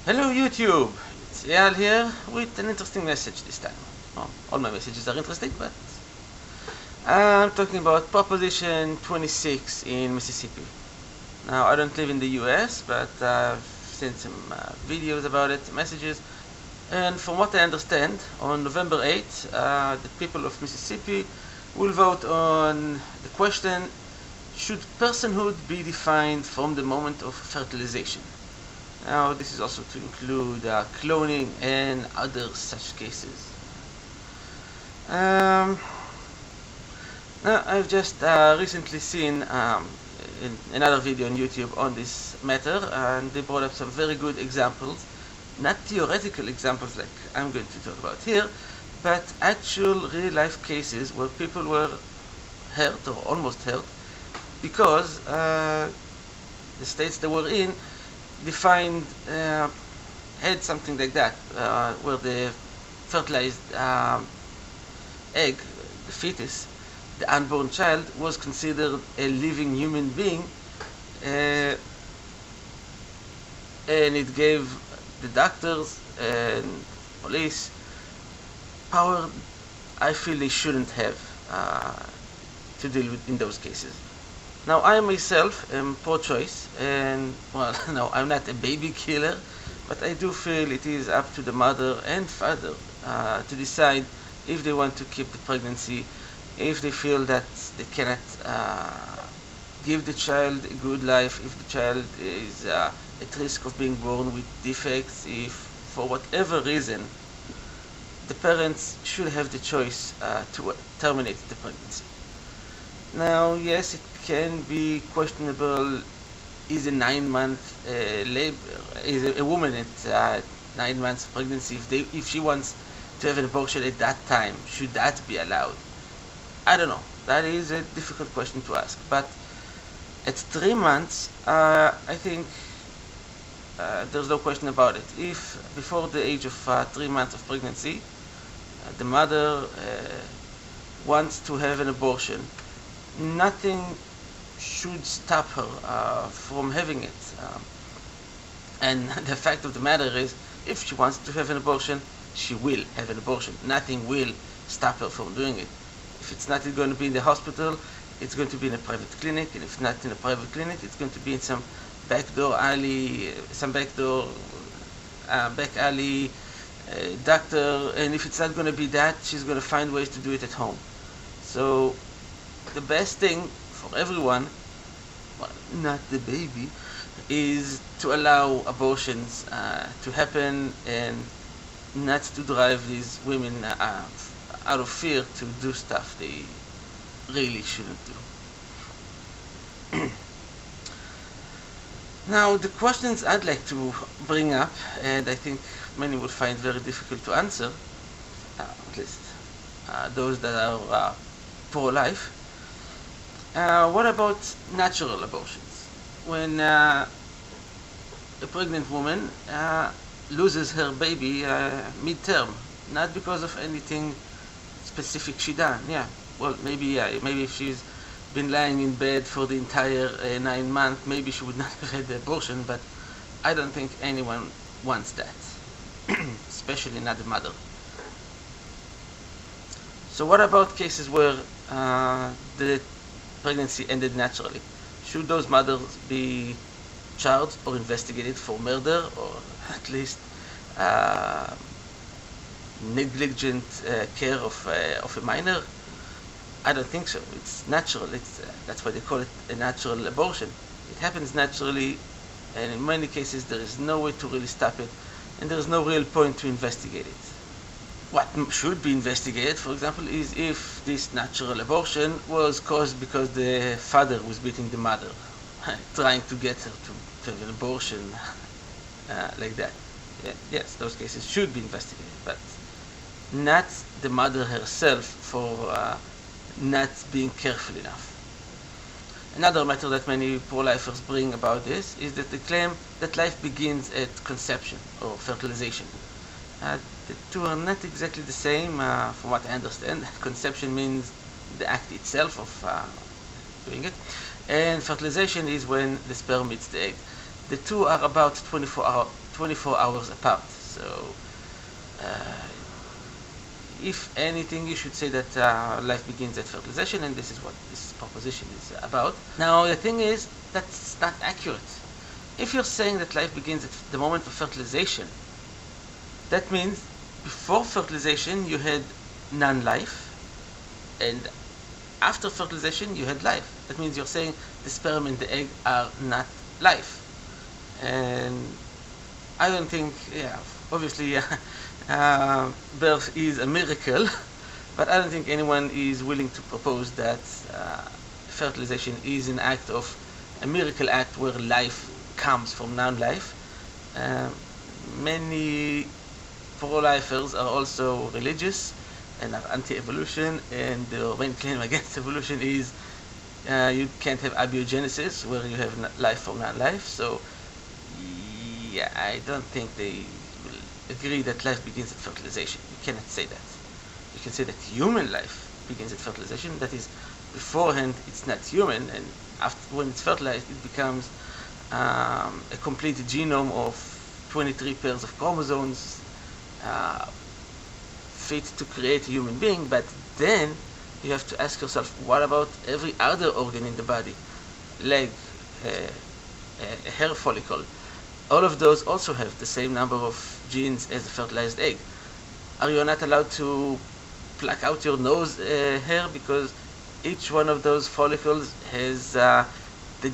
Hello YouTube, it's Eyal here with an interesting message this time. Oh, all my messages are interesting, but I'm talking about Proposition 26 in Mississippi. Now, I don't live in the US, but I've seen some videos about it, messages, and from what I understand, on November 8th, the people of Mississippi will vote on the question, should personhood be defined from the moment of fertilization? Now, this is also to include cloning and other such cases. Now, I've just recently seen in another video on YouTube on this matter, and they brought up some very good examples, not theoretical examples like I'm going to talk about here, but actual real-life cases where people were hurt or almost hurt because the states they were in defined had something like that, where the fertilized egg, the fetus, the unborn child, was considered a living human being, and it gave the doctors and police power I feel they shouldn't have to deal with in those cases. Now, I myself am pro-choice, and, well, no, I'm not a baby killer, but I do feel it is up to the mother and father to decide if they want to keep the pregnancy, if they feel that they cannot give the child a good life, if the child is at risk of being born with defects, if for whatever reason the parents should have the choice to terminate the pregnancy. Now, yes, it can be questionable. Is a 9-month labor, is a woman at 9 months of pregnancy, if she wants to have an abortion at that time, should that be allowed? I don't know. That is a difficult question to ask. But at 3 months, I think there's no question about it. If before the age of 3 months of pregnancy, the mother wants to have an abortion, nothing should stop her from having it. And the fact of the matter is, if she wants to have an abortion, she will have an abortion. Nothing will stop her from doing it. If it's not going to be in the hospital, it's going to be in a private clinic, and if not in a private clinic, it's going to be in some backdoor alley, back alley doctor, and if it's not going to be that, she's going to find ways to do it at home. So the best thing for everyone, well, not the baby, is to allow abortions to happen and not to drive these women out of fear to do stuff they really shouldn't do. Now, the questions I'd like to bring up, and I think many will find very difficult to answer, at least those that are pro-life. What about natural abortions? When a pregnant woman loses her baby mid-term, not because of anything specific she done. Yeah, well, maybe if she's been lying in bed for the entire 9 months, maybe she would not have had the abortion, but I don't think anyone wants that, especially not the mother. So what about cases where the pregnancy ended naturally? Should those mothers be charged or investigated for murder, or at least negligent care of a minor? I don't think so. It's natural. That's why they call it a natural abortion. It happens naturally, and in many cases there is no way to really stop it, and there is no real point to investigate it. What should be investigated, for example, is if this natural abortion was caused because the father was beating the mother, trying to get her to have an abortion like that. Yes, those cases should be investigated, but not the mother herself for not being careful enough. Another matter that many pro-lifers bring about this is that they claim that life begins at conception or fertilization. The two are not exactly the same, from what I understand. Conception means the act itself of doing it, and fertilization is when the sperm meets the egg. The two are about 24 24 hours apart. So if anything, you should say that life begins at fertilization, and this is what this proposition is about. Now, the thing is, that's not accurate. If you're saying that life begins at the moment of fertilization, that means before fertilization you had non-life, and after fertilization you had life. That means you're saying the sperm and the egg are not life. And I don't think, obviously birth is a miracle, but I don't think anyone is willing to propose that fertilization is an act of a miracle act where life comes from non-life. Many pro-lifers are also religious and are anti-evolution, and their main claim against evolution is you can't have abiogenesis where you have life from non-life. So I don't think they will agree that life begins at fertilization. You cannot say that. You can say that human life begins at fertilization. That is, beforehand it's not human, and after, when it's fertilized, it becomes a complete genome of 23 pairs of chromosomes, fit to create a human being. But then you have to ask yourself, what about every other organ in the body? Leg, a hair follicle. All of those also have the same number of genes as a fertilized egg. Are you not allowed to pluck out your nose hair because each one of those follicles has the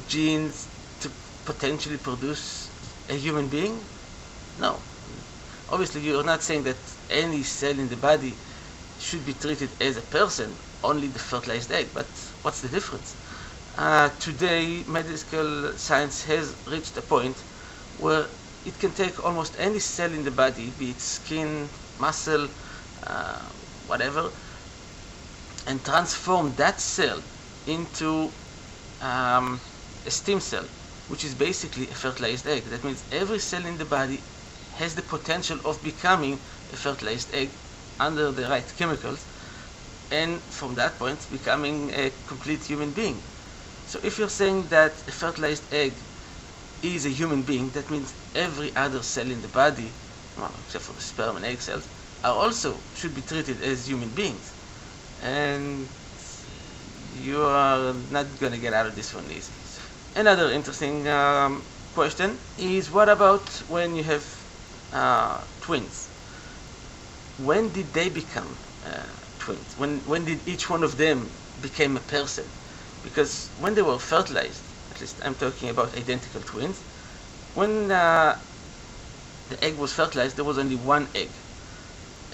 genes to potentially produce a human being? No. Obviously, you're not saying that any cell in the body should be treated as a person, only the fertilized egg. But what's the difference? Today, medical science has reached a point where it can take almost any cell in the body, be it skin, muscle, whatever, and transform that cell into a stem cell, which is basically a fertilized egg. That means every cell in the body has the potential of becoming a fertilized egg under the right chemicals, and from that point becoming a complete human being. So if you're saying that a fertilized egg is a human being, that means every other cell in the body, well, except for the sperm and egg cells, are also should be treated as human beings. And you are not going to get out of this one easy. Another interesting question is, what about when you have twins? When did they become twins? When did each one of them become a person? Because when they were fertilized, at least I'm talking about identical twins, when the egg was fertilized, there was only one egg,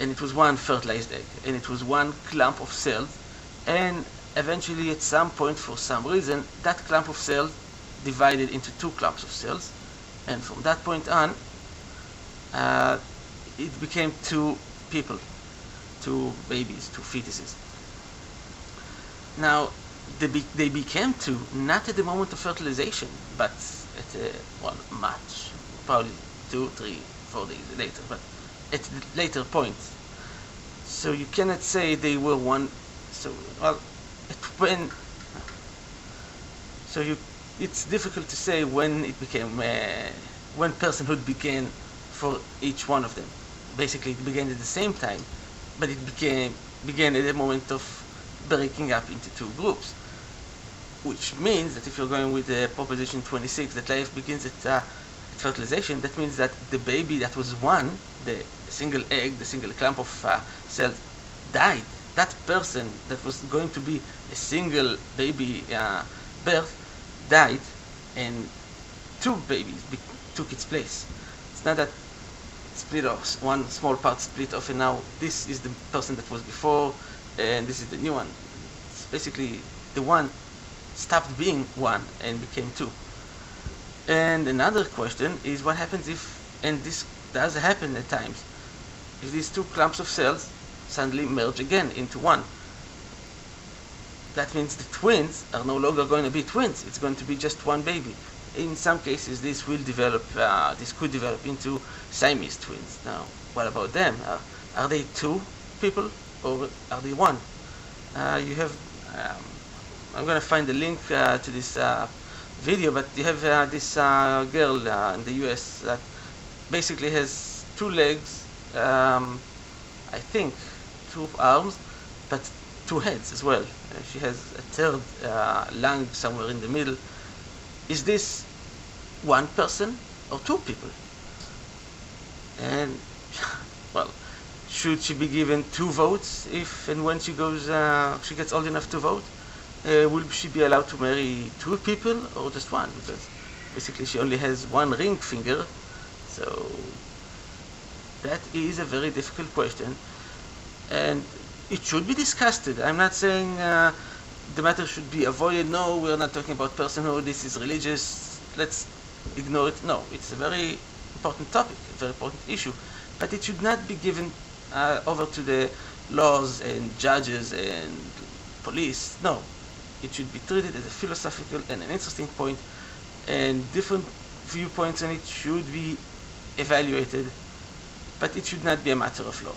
and it was one fertilized egg, and it was one clump of cells, and eventually at some point, for some reason, that clump of cells divided into two clumps of cells, and from that point on, it became two people, two babies, two fetuses. Now, they became two, not at the moment of fertilization, but at much, probably 2, 3, 4 days later, but at a later point. So you cannot say they were one. So it's difficult to say when it became when personhood began for each one of them. Basically, it began at the same time, but it began at the moment of breaking up into two groups, which means that if you're going with the proposition 26 that life begins at fertilization, that means that the baby that was one, the single egg, the single clump of cells, died. That person that was going to be a single baby birth died, and two babies took its place. It's not that split off, one small part split off, and now this is the person that was before, and this is the new one. It's basically the one stopped being one and became two. And another question is, what happens if, and this does happen at times, if these two clumps of cells suddenly merge again into one? That means the twins are no longer going to be twins. It's going to be just one baby. In some cases, this could develop into Siamese twins. Now, what about them? Are they two people or are they one? You have, I'm going to find the link to this video, but you have this girl in the US that basically has two legs, I think two arms, but two heads as well. She has a third lung somewhere in the middle. Is this one person or two people? And well, should she be given two votes if and when she gets old enough to vote? Will she be allowed to marry two people or just one? Because basically she only has one ring finger, so that is a very difficult question, and it should be discussed. I'm not saying the matter should be avoided. No, we're not talking about personhood. This is religious. Let's ignore it. No, it's a very important topic, a very important issue, but it should not be given over to the laws and judges and police. No, it should be treated as a philosophical and an interesting point, and different viewpoints on it should be evaluated, but it should not be a matter of law.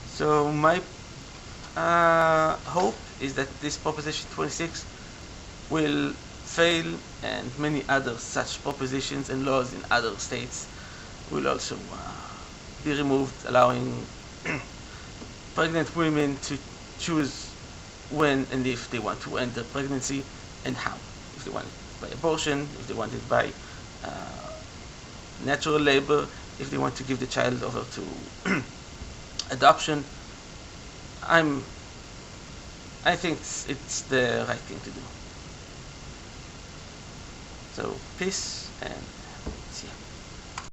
So my hope is that this Proposition 26 will fail, and many other such propositions and laws in other states will also be removed, allowing pregnant women to choose when and if they want to end their pregnancy and how. If they want it by abortion, if they want it by natural labor, if they want to give the child over to adoption. I think it's the right thing to do. So peace and see ya.